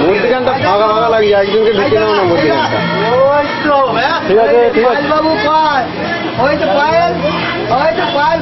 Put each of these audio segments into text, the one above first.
মধ্যখানটা ফাঁকা ফাঁকা লাগছে, একজনকে ঢুকে নাও না মধ্যখানটা। ঠিক আছে ঠিক আছে বাবু, ওই তো পায়েল, ওই তো পায়েল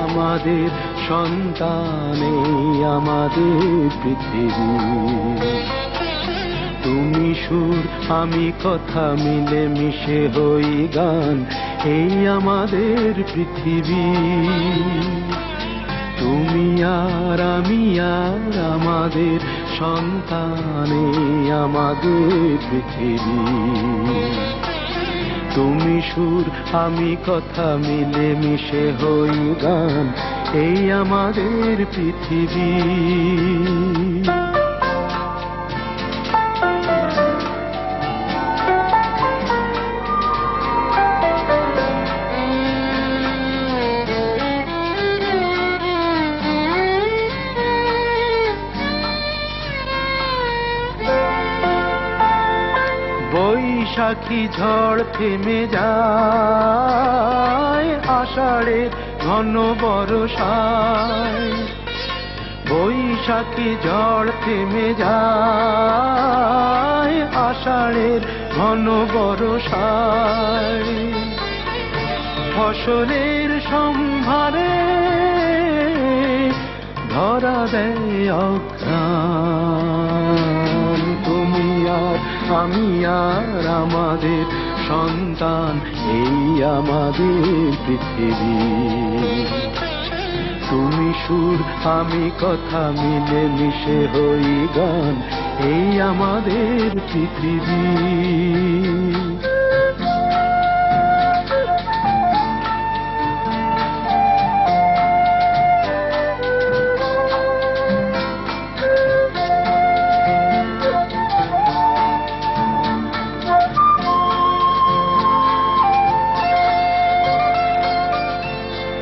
আমাদের সন্তান, এই আমাদের পৃথিবী। তুমি সুর আমি কথা, মিলে মিশে হই গান, এই আমাদের পৃথিবী। তুমি আর আমি আর আমাদের সন্তান, এই আমাদের পৃথিবী। তুমি সুর আমি কথা, মিলে মিশে হই গান, এই আমাদের পৃথিবী। বৈশাখী ঝড় থেমে যায়, আষাঢ়ের ঘন বর্ষায়। বৈশাখী ঝড় থেমে যায়, আষাঢ়ের ঘন বর্ষায়। ফসলের সম্ভারে ধরা দেয় অঘ্রাণ। তুমি আর আমি আর আমাদের সন্তান, এই আমাদের পৃথিবী। তুমি সুর আমি কথা, মিলে মিশে হই গান, এই আমাদের পৃথিবী।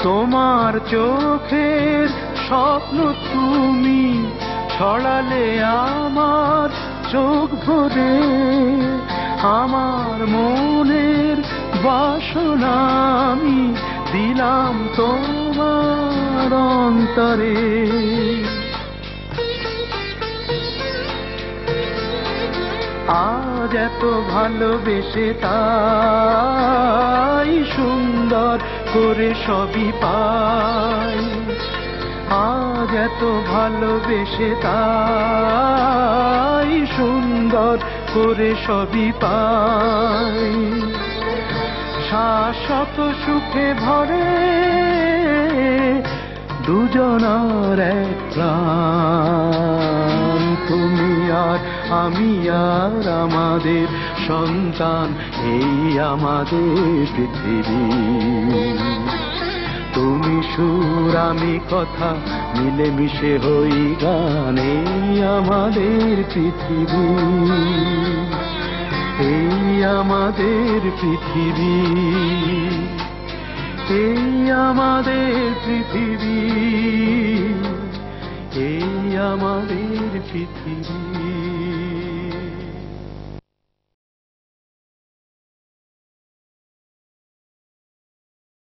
তোমার চোখের স্বপ্ন তুমি ছড়ালে আমার চোখ ভরে, আমার মনের বাসনা আমি দিলাম তোমার অন্তরে। আজ এত ভালোবেসে তাই সুন্দর করে সবই পাই। আজ এত ভালোবেসে তাই সুন্দর করে সবই পাই। শাশ্বত সুখে ভরে দুজনার এক প্রাণ। তুমি আর আমি আর আমাদের সন্তান, এই আমাদের পৃথিবী। তুমি সুর আমি কথা, মিলে মিশে হই গান, এই আমাদের পৃথিবী। এই আমাদের পৃথিবী, এই আমাদের পৃথিবী, এই আমাদের পৃথিবী।